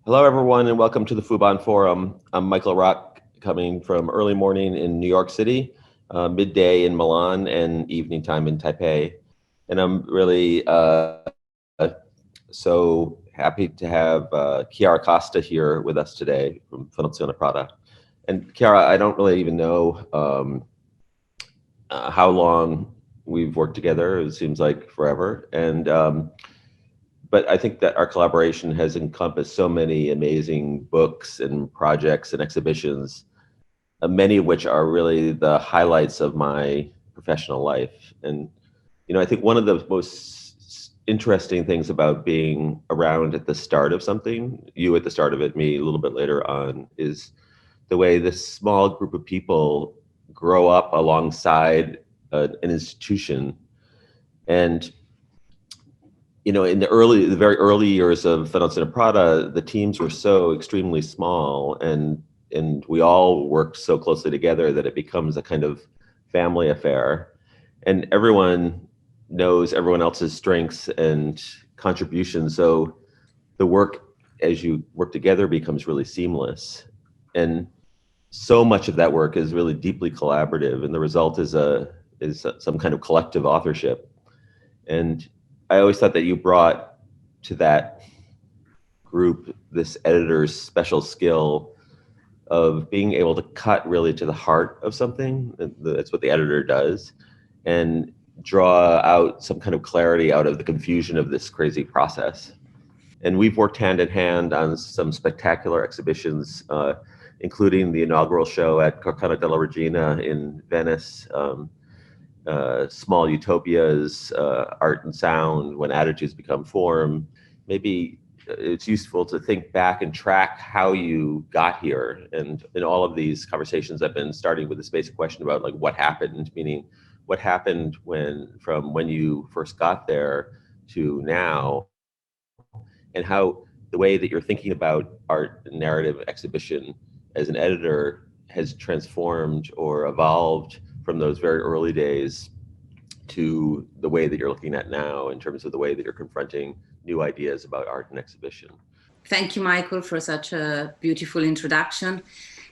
Hello, everyone, and welcome to the Fuban Forum. I'm Michael Rock, coming from early morning in New York City, midday in Milan, and evening time in Taipei. And I'm really so happy to have Chiara Costa here with us today from Fondazione Prada. And Chiara, I don't really even know how long we've worked together. It seems like forever. And but I think that our collaboration has encompassed so many amazing books and projects and exhibitions, many of which are really the highlights of my professional life. And, you know, I think one of the most interesting things about being around at the start of something, you at the start of it, me a little bit later on, is the way this small group of people grow up alongside an institution. And you know, in the very early years of Fondazione Prada, the teams were so extremely small, and we all worked so closely together that it becomes a kind of family affair, and everyone knows everyone else's strengths and contributions. So the work, as you work together, becomes really seamless, and so much of that work is really deeply collaborative, and the result is some kind of collective authorship. And I always thought that you brought to that group this editor's special skill of being able to cut really to the heart of something. That's what the editor does, and draw out some kind of clarity out of the confusion of this crazy process. And we've worked hand in hand on some spectacular exhibitions, including the inaugural show at Corcana della Regina in Venice, Small Utopias, Art and Sound, When Attitudes Become Form. Maybe it's useful to think back and track how you got here. And in all of these conversations, I've been starting with this basic question about like what happened, meaning what happened from when you first got there to now, and how the way that you're thinking about art and narrative exhibition as an editor has transformed or evolved from those very early days to the way that you're looking at now in terms of the way that you're confronting new ideas about art and exhibition. Thank you, Michael, for such a beautiful introduction.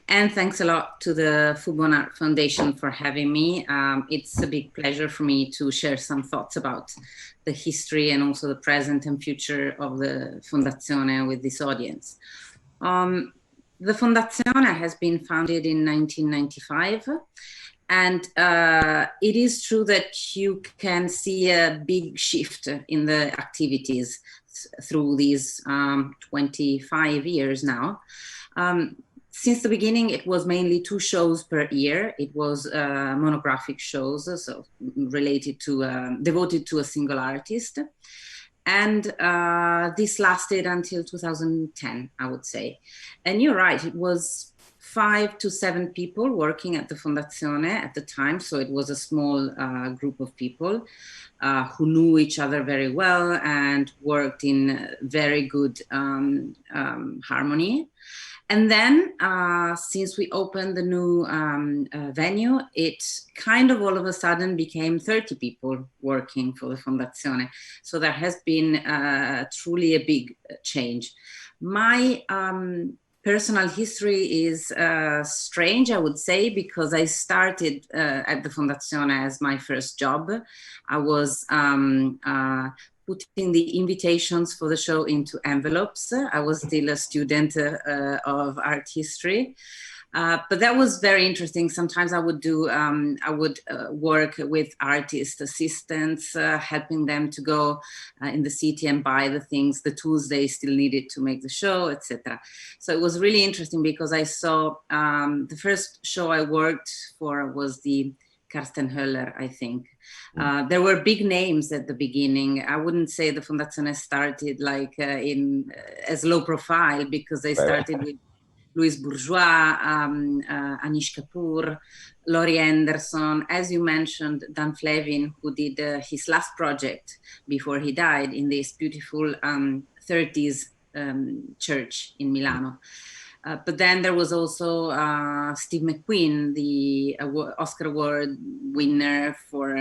And thanks a lot to the Fubon Art Foundation for having me. It's a big pleasure for me to share some thoughts about the history and also the present and future of the Fondazione with this audience. The Fondazione has been founded in 1995. And it is true that you can see a big shift in the activities through these 25 years now. Since the beginning, it was mainly 2 shows per year. It was monographic shows, so related to, devoted to a single artist. And this lasted until 2010, I would say. And you're right, it was 5 to 7 people working at the Fondazione at the time. So it was a small group of people who knew each other very well and worked in very good harmony. And then since we opened the new venue, it kind of all of a sudden became 30 people working for the Fondazione. So there has been truly a big change. My personal history is strange, I would say, because I started at the Fondazione as my first job. I was putting the invitations for the show into envelopes. I was still a student of art history. But that was very interesting. Sometimes I would work with artist assistants, helping them to go in the city and buy the things, the tools they still needed to make the show, etc. So it was really interesting because I saw the first show I worked for was the Karsten Höller, I think. There were big names at the beginning. I wouldn't say the Fondazione started like as low profile, because they started with Louis Bourgeois, Anish Kapoor, Laurie Anderson, as you mentioned, Dan Flevin, who did his last project before he died in this beautiful 30s church in Milano. But then there was also Steve McQueen, the Oscar Award winner for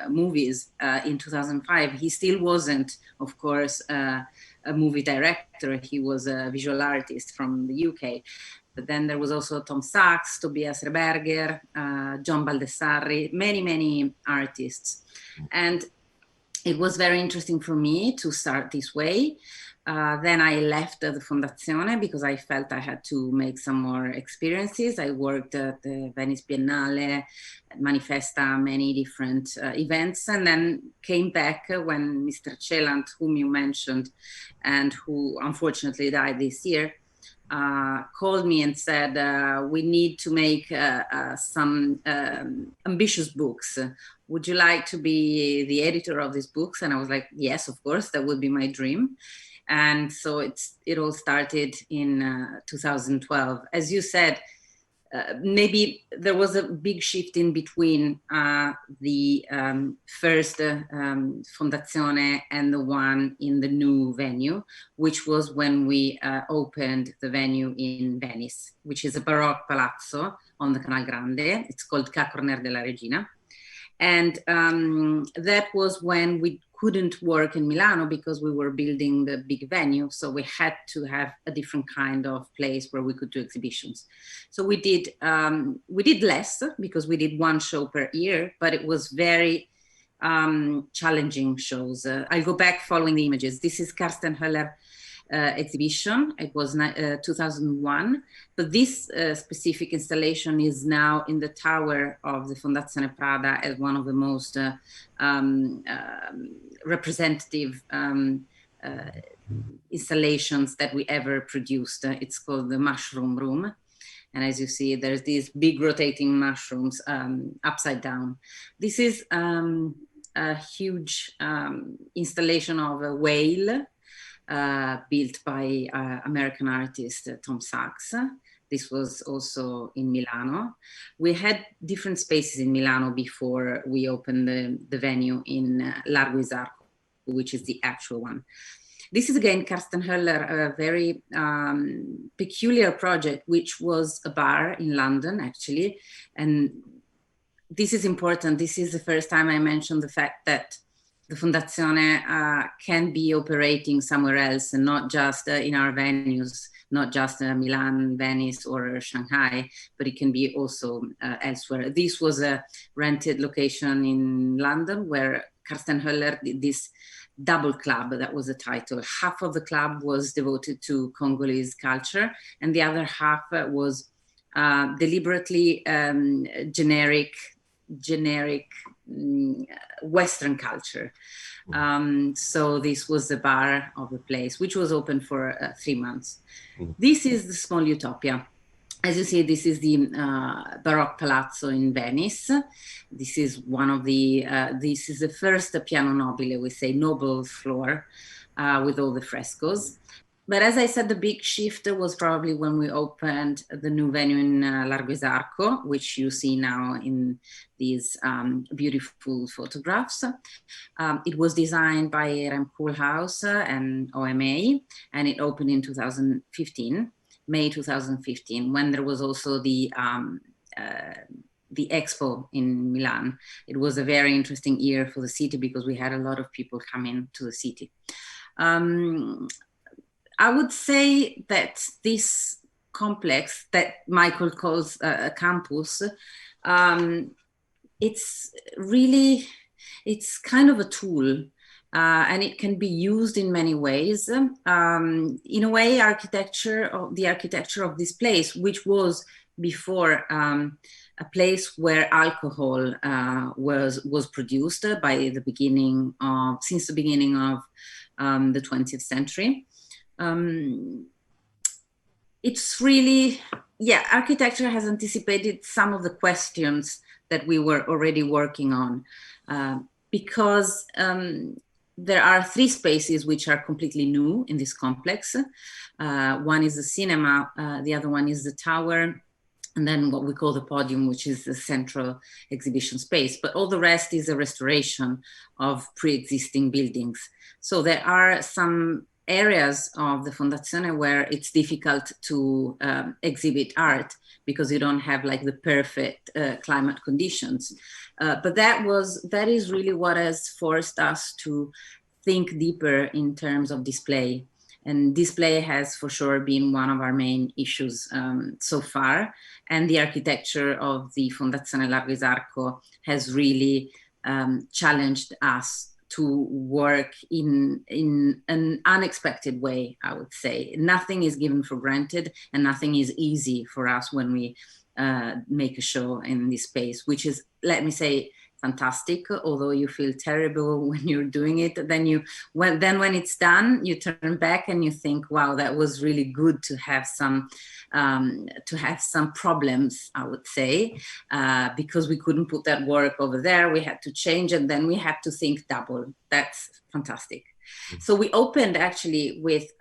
movies in 2005. He still wasn't, of course, a movie director. He was a visual artist from the UK. But then there was also Tom Sachs, Tobias Reberger, John Baldessari, many artists. And it was very interesting for me to start this way. Then I left the Fondazione because I felt I had to make some more experiences. I worked at the Venice Biennale, Manifesta, many different events, and then came back when Mr. Celant, whom you mentioned, and who unfortunately died this year, called me and said, we need to make some ambitious books. Would you like to be the editor of these books? And I was like, yes, of course, that would be my dream. And so it all started in 2012. As you said, maybe there was a big shift in between the first Fondazione and the one in the new venue, which was when we opened the venue in Venice, which is a Baroque palazzo on the Canal Grande. It's called Ca Corner della Regina. And that was when we couldn't work in Milano because we were building the big venue. So we had to have a different kind of place where we could do exhibitions. So we did less because we did one show per year, but it was very challenging shows. I'll go back following the images. This is Karsten Höller exhibition. It was 2001, but this specific installation is now in the tower of the Fondazione Prada as one of the most representative installations that we ever produced. It's called the Mushroom Room. And as you see, there's these big rotating mushrooms upside down. This is a huge installation of a whale built by American artist Tom Sachs. This was also in Milano. We had different spaces in Milano before we opened the venue in Largo Isarco, which is the actual one. This is again Karsten Höller, a very peculiar project, which was a bar in London, actually. And this is important. This is the first time I mentioned the fact that the Fondazione can be operating somewhere else and not just in our venues, not just Milan, Venice, or Shanghai, but it can be also elsewhere. This was a rented location in London where Karsten Höller did this double club. That was the title. Half of the club was devoted to Congolese culture, and the other half was deliberately generic Western culture. So this was the bar of the place, which was open for 3 months. This is the Small Utopia. As you see, this is the Baroque Palazzo in Venice. This is one of the, this is the first piano nobile, we say noble floor with all the frescoes. But as I said, the big shift was probably when we opened the new venue in Largo Isarco, which you see now in these beautiful photographs. It was designed by Rem Koolhaas and OMA, and it opened in 2015, May 2015, when there was also the expo in Milan. It was a very interesting year for the city because we had a lot of people coming to the city. I would say that this complex that Michael calls a campus, it's kind of a tool, and it can be used in many ways. In a way, the architecture of this place, which was before a place where alcohol was produced by the beginning of, since the beginning of the 20th century. It's really, architecture has anticipated some of the questions that we were already working on, because there are 3 spaces which are completely new in this complex. One is the cinema, the other one is the tower, and then what we call the podium, which is the central exhibition space. But all the rest is a restoration of pre-existing buildings. So there are some areas of the Fondazione where it's difficult to exhibit art because you don't have like the perfect climate conditions. But that is really what has forced us to think deeper in terms of display. And display has for sure been one of our main issues so far. And the architecture of the Fondazione Largo Isarco has really challenged us to work in an unexpected way, I would say. Nothing is given for granted and nothing is easy for us when we make a show in this space, which is, let me say, fantastic, although you feel terrible when you're doing it. Then when it's done, you turn back and you think, wow, that was really good to have some problems, I would say, because we couldn't put that work over there. We had to change, and then we had to think double. That's fantastic. So we opened actually with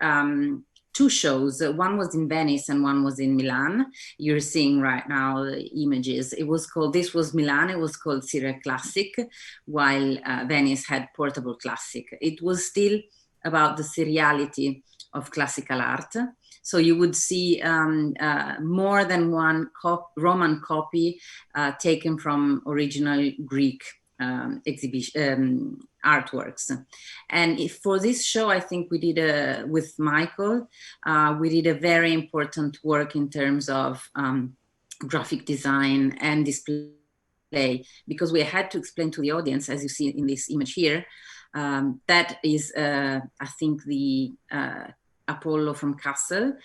two shows. One was in Venice and one was in Milan. You're seeing right now the images. This was Milan, it was called Serial Classic, while Venice had Portable Classic. It was still about the seriality of classical art. So you would see more than one Roman copy taken from original Greek artworks. And for this show, I think we did with Michael, we did a very important work in terms of graphic design and display, because we had to explain to the audience, as you see in this image here, that is, I think, the Apollo from Kassel.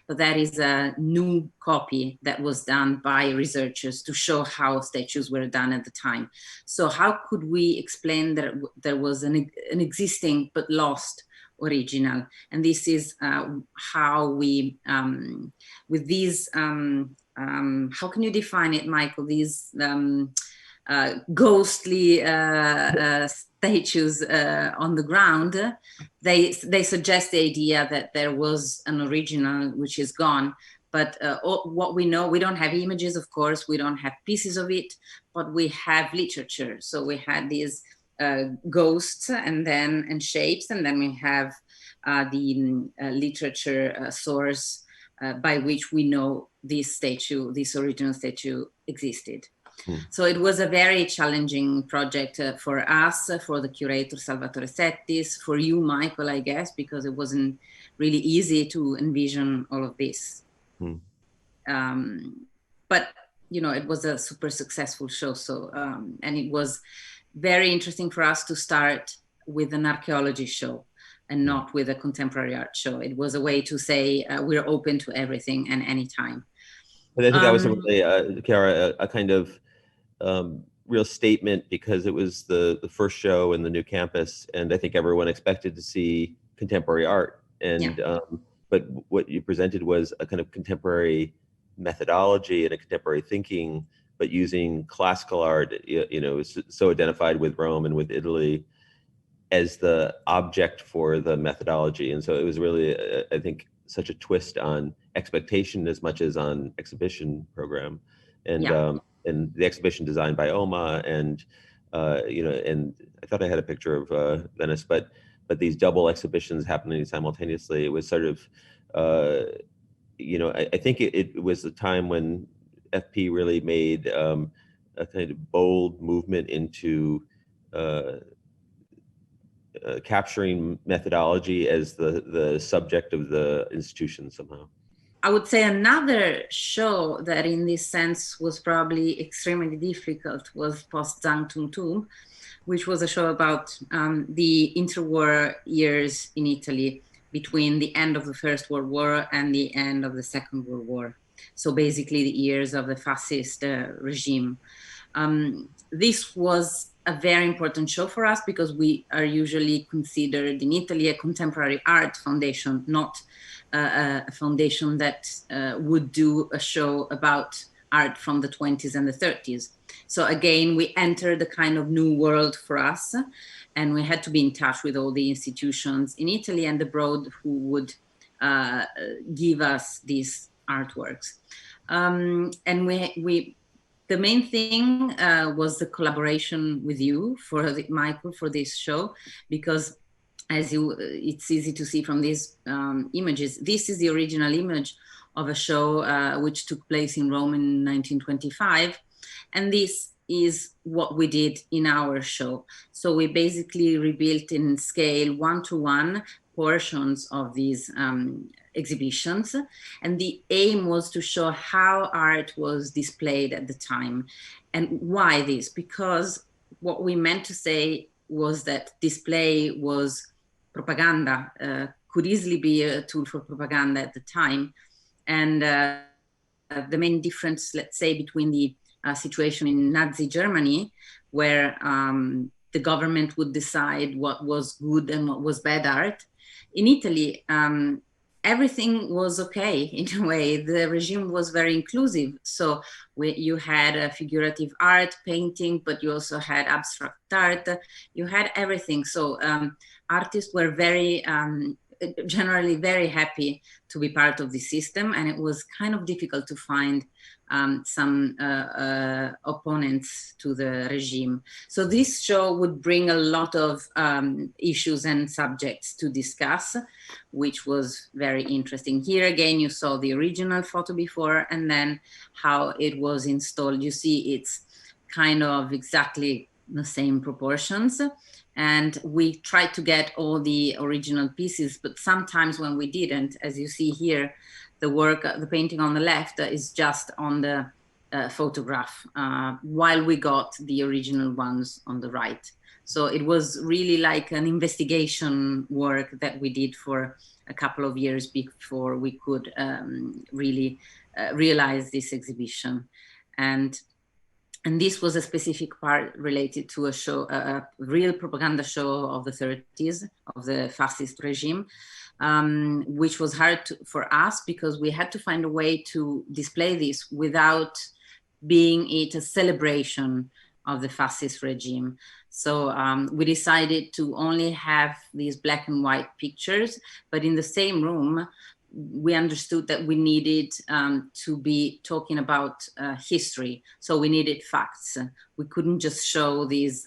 But that is a new copy that was done by researchers to show how statues were done at the time. So how could we explain that there was an existing but lost original? And this is how we, with these, how can you define it, Michael? These ghostly statues on the ground, they suggest the idea that there was an original which is gone. But what we know, we don't have images, of course, we don't have pieces of it, but we have literature. So we had these ghosts and shapes, and then we have the literature source by which we know this original statue existed. So it was a very challenging project for us, for the curator Salvatore Settis, for you, Michael, I guess, because it wasn't really easy to envision all of this. But, you know, it was a super successful show. So, and it was very interesting for us to start with an archaeology show and not with a contemporary art show. It was a way to say we're open to everything and anytime. But I think that was really, Chiara, a kind of real statement, because it was the first show in the new campus, and I think everyone expected to see contemporary art. And but what you presented was a kind of contemporary methodology and a contemporary thinking, but using classical art, you know, so identified with Rome and with Italy as the object for the methodology. And so it was really, I think, such a twist on expectation as much as on exhibition program. And the exhibition designed by Oma, and you know, and I thought I had a picture of Venice, but these double exhibitions happening simultaneously, it was sort of, you know, I think it was the time when FP really made a kind of bold movement into capturing methodology as the subject of the institution somehow. I would say another show that in this sense was probably extremely difficult was Post Zang Tum Tum, which was a show about the interwar years in Italy between the end of the First World War and the end of the Second World War. So basically the years of the fascist regime. This was a very important show for us because we are usually considered in Italy a contemporary art foundation, not a foundation that would do a show about art from the 20s and the 30s. So again, we entered a kind of new world for us, and we had to be in touch with all the institutions in Italy and abroad who would give us these artworks. And the main thing was the collaboration with you, Michael, for this show, because it's easy to see from these images. This is the original image of a show which took place in Rome in 1925. And this is what we did in our show. So we basically rebuilt in scale 1-to-1 portions of these exhibitions. And the aim was to show how art was displayed at the time. And why this? Because what we meant to say was that display was propaganda, could easily be a tool for propaganda at the time. And the main difference, let's say, between the situation in Nazi Germany, where the government would decide what was good and what was bad art. In Italy, everything was okay in a way. The regime was very inclusive. So you had figurative art, painting, but you also had abstract art. You had everything. So artists were generally very happy to be part of the system, and it was kind of difficult to find some opponents to the regime. So this show would bring a lot of issues and subjects to discuss, which was very interesting. Here again, you saw the original photo before, and then how it was installed. You see it's kind of exactly the same proportions. And we tried to get all the original pieces, but sometimes when we didn't, as you see here, the painting on the left is just on the photograph, while we got the original ones on the right. So it was really like an investigation work that we did for a couple of years before we could really realize this exhibition. And this was a specific part related to a show, a real propaganda show of the 30s, of the fascist regime, which was hard for us because we had to find a way to display this without being it a celebration of the fascist regime. So we decided to only have these black and white pictures, but in the same room, we understood that we needed to be talking about history. So we needed facts. We couldn't just show these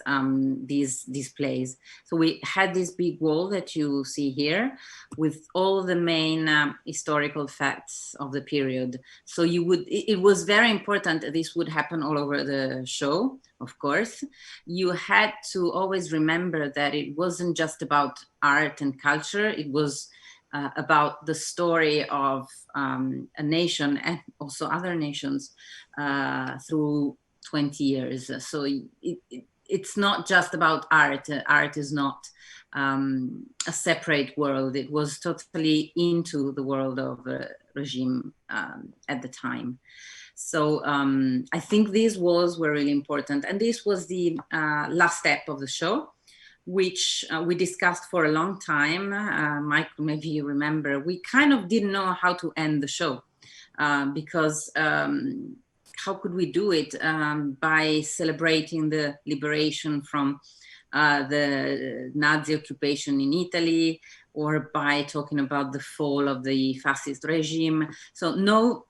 displays. So we had this big wall that you see here with all the main historical facts of the period. So it was very important that this would happen all over the show, of course. You had to always remember that it wasn't just about art and culture. It was about the story of a nation and also other nations through 20 years. So it's not just about art. Art is not a separate world. It was totally into the world of the regime at the time. So I think these walls were really important. And this was the last step of the show, which we discussed for a long time. Michael, maybe you remember, we kind of didn't know how to end the show because how could we do it by celebrating the liberation from the Nazi occupation in Italy, or by talking about the fall of the fascist regime. So no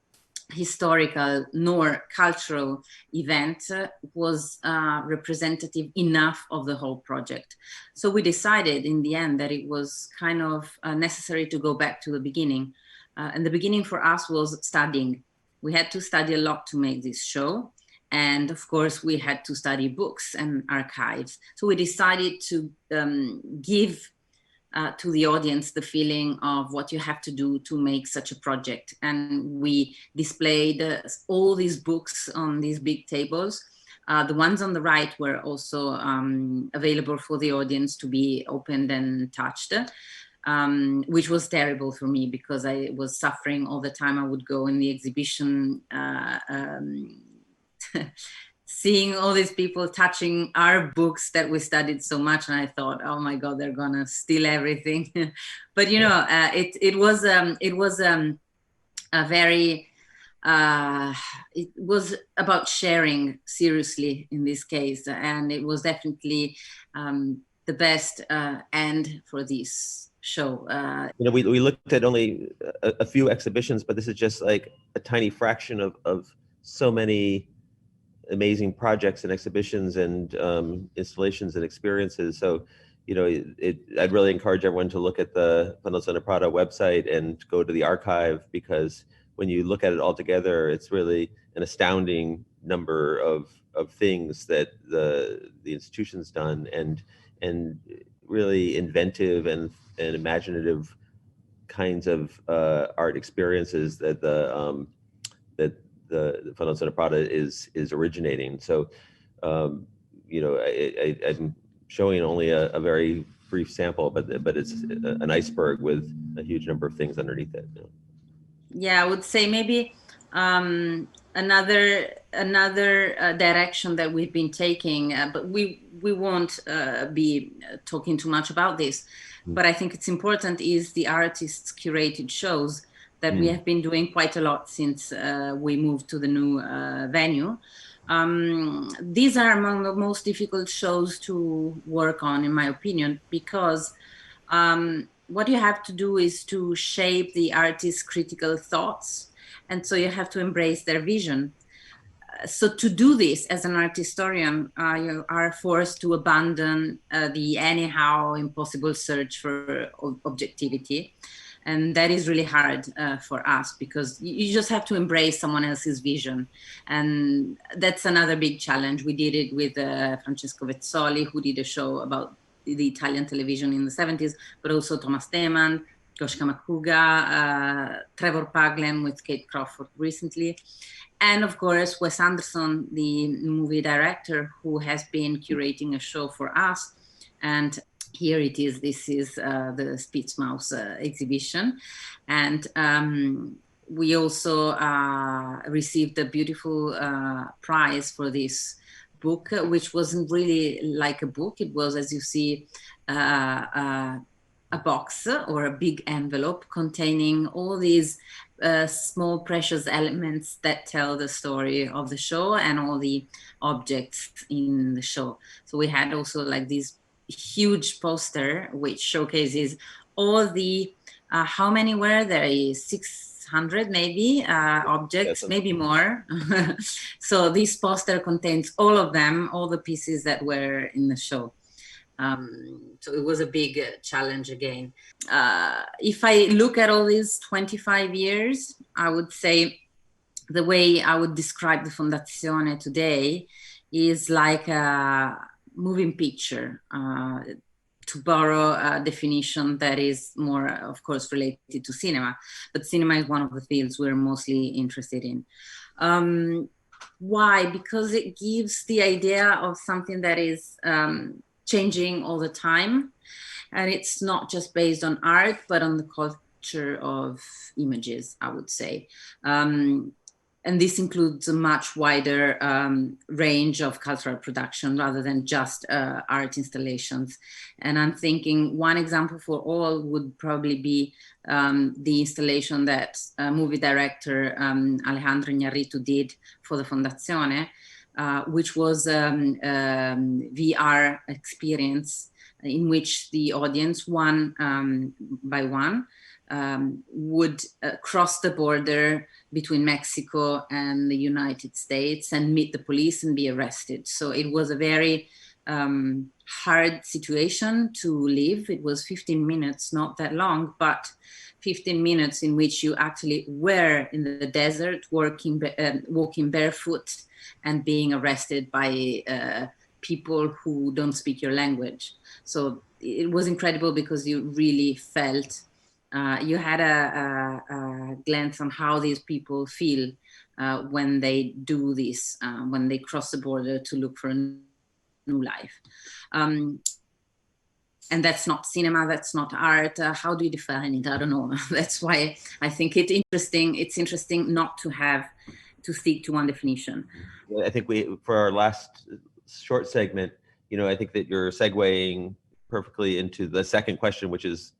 historical nor cultural event was representative enough of the whole project. So we decided in the end that it was kind of necessary to go back to the beginning. And the beginning for us was studying. We had to study a lot to make this show. And of course, we had to study books and archives. So we decided to give to the audience the feeling of what you have to do to make such a project. And we displayed all these books on these big tables. The ones on the right were also available for the audience to be opened and touched, which was terrible for me because I was suffering all the time. I would go in the exhibition seeing all these people touching our books that we studied so much, and I thought, oh my God, they're gonna steal everything. But you know, it was about sharing seriously in this case, and it was definitely the best end for this show. You know, we looked at only a few exhibitions, but this is just like a tiny fraction of so many amazing projects and exhibitions and installations and experiences. So, you know, I'd really encourage everyone to look at the Fondazione Prada website and go to the archive, because when you look at it all together, it's really an astounding number of things that the institution's done, and really inventive and and imaginative kinds of art experiences that the Fondazione Prada is originating. So, I'm showing only a very brief sample, but it's an iceberg with a huge number of things underneath it. Yeah, I would say maybe another direction that we've been taking, but we won't be talking too much about this. But I think it's important is the artists' curated shows that we have been doing quite a lot since we moved to the new venue. These are among the most difficult shows to work on, in my opinion, because what you have to do is to shape the artist's critical thoughts. And so you have to embrace their vision. So to do this as an art historian, you are forced to abandon the anyhow impossible search for objectivity. And that is really hard for us because you just have to embrace someone else's vision. And that's another big challenge. We did it with Francesco Vezzoli, who did a show about the Italian television in the 70s, but also Thomas Deman, Goshka Makuga, Trevor Paglen with Kate Crawford recently. And of course, Wes Anderson, the movie director, who has been curating a show for us. And here it is. This is the Spitzmaus exhibition. And we also received a beautiful prize for this book, which wasn't really like a book. It was, as you see, a box or a big envelope containing all these small precious elements that tell the story of the show and all the objects in the show. So we had also like this huge poster which showcases all the how many were there? 600 maybe objects, maybe more. So this poster contains all of them, all the pieces that were in the show. So it was a big challenge again. If I look at all these 25 years, I would say the way I would describe the Fondazione today is like a moving picture, to borrow a definition that is more, of course, related to cinema. But cinema is one of the fields we're mostly interested in. Why? Because it gives the idea of something that is changing all the time. And it's not just based on art, but on the culture of images, I would say. And this includes a much wider range of cultural production rather than just art installations. And I'm thinking one example for all would probably be the installation that movie director Alejandro Iñárritu did for the Fondazione, which was a VR experience in which the audience, one by one, would cross the border between Mexico and the United States and meet the police and be arrested. So it was a very hard situation to live. It was 15 minutes, not that long, but 15 minutes in which you actually were in the desert, walking barefoot and being arrested by people who don't speak your language. So it was incredible because you really felt you had a glance on how these people feel when they do this, when they cross the border to look for a new life. And that's not cinema, that's not art. How do you define it? I don't know. That's why I think it's interesting not to have to stick to one definition. I think for our last short segment, I think that you're segueing perfectly into the second question, which is,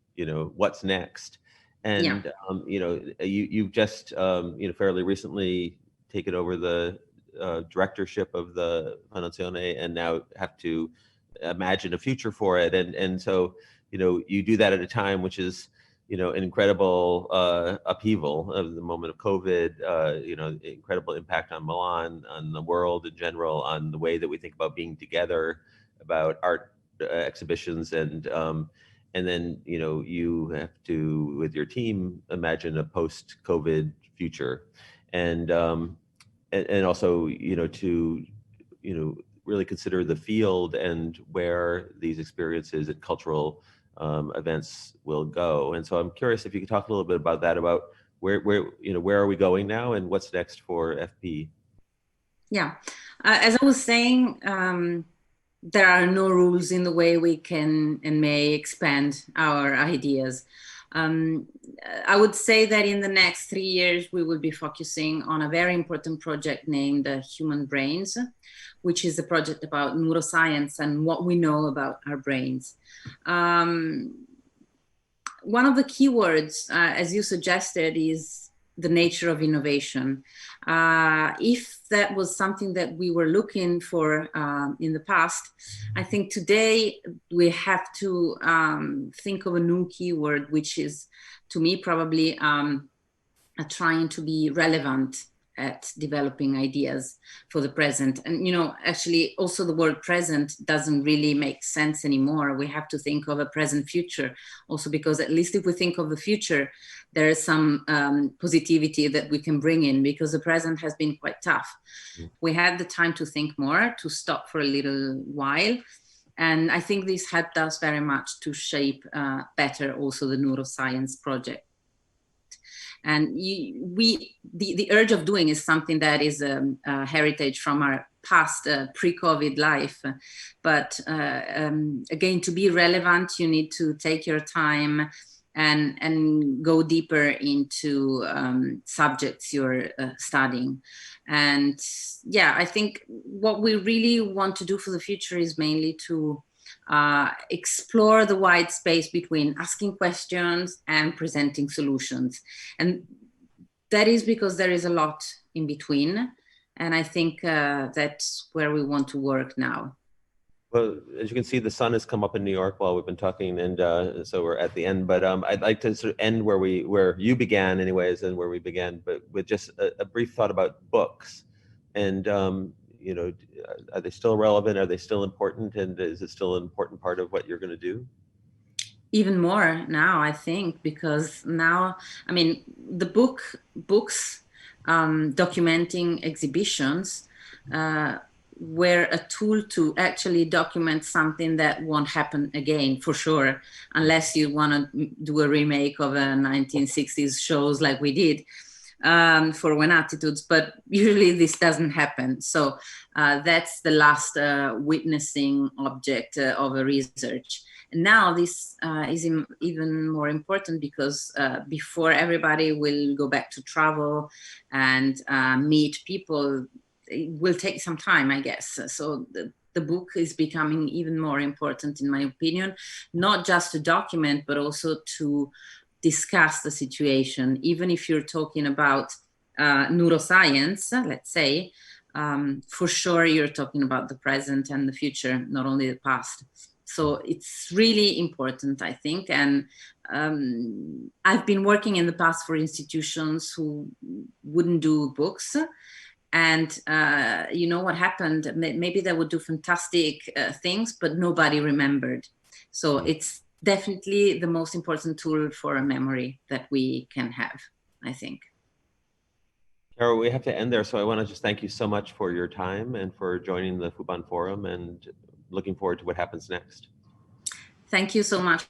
what's next? And, you've just, fairly recently taken over the directorship of the Fondazione and now have to imagine a future for it. And so, you do that at a time which is, an incredible upheaval of the moment of COVID, incredible impact on Milan, on the world in general, on the way that we think about being together, about art exhibitions, and then you have to, with your team, imagine a post-COVID future, and also to really consider the field and where these experiences and cultural events will go. And so I'm curious if you could talk a little bit about that, about where are we going now and what's next for FP? Yeah, as I was saying, there are no rules in the way we can and may expand our ideas. I would say that in the next 3 years, we will be focusing on a very important project named Human Brains, which is a project about neuroscience and what we know about our brains. One of the keywords, as you suggested, is the nature of innovation. If that was something that we were looking for in the past, I think today we have to think of a new keyword, which is, to me, probably trying to be relevant at developing ideas for the present. And, actually also the word present doesn't really make sense anymore. We have to think of a present future also, because at least if we think of the future, there is some positivity that we can bring in, because the present has been quite tough. We had the time to think more, to stop for a little while. And I think this helped us very much to shape better also the neuroscience project. And the urge of doing is something that is a heritage from our past pre-COVID life. But again, to be relevant, you need to take your time and go deeper into subjects you're studying. And yeah, I think what we really want to do for the future is mainly to explore the wide space between asking questions and presenting solutions. And that is because there is a lot in between. And I think that's where we want to work now. Well, as you can see, the sun has come up in New York while we've been talking, and so we're at the end. But I'd like to sort of end where you began, anyways, and where we began, but with just a brief thought about books. And are they still relevant? Are they still important? And is it still an important part of what you're going to do? Even more now, I think, because now, I mean, the books documenting exhibitions were a tool to actually document something that won't happen again, for sure, unless you want to do a remake of a 1960s shows like we did for When Attitudes, but usually this doesn't happen. So that's the last witnessing object of a research. And now this is even more important, because before everybody will go back to travel and meet people, it will take some time, I guess. So the book is becoming even more important, in my opinion, not just to document, but also to discuss the situation. Even if you're talking about neuroscience, let's say, for sure you're talking about the present and the future, not only the past. So it's really important, I think. And I've been working in the past for institutions who wouldn't do books. And you know what happened? Maybe they would do fantastic things, but nobody remembered. So it's definitely the most important tool for a memory that we can have, I think. Chiara, we have to end there. So I want to just thank you so much for your time and for joining the Fuban Forum, and looking forward to what happens next. Thank you so much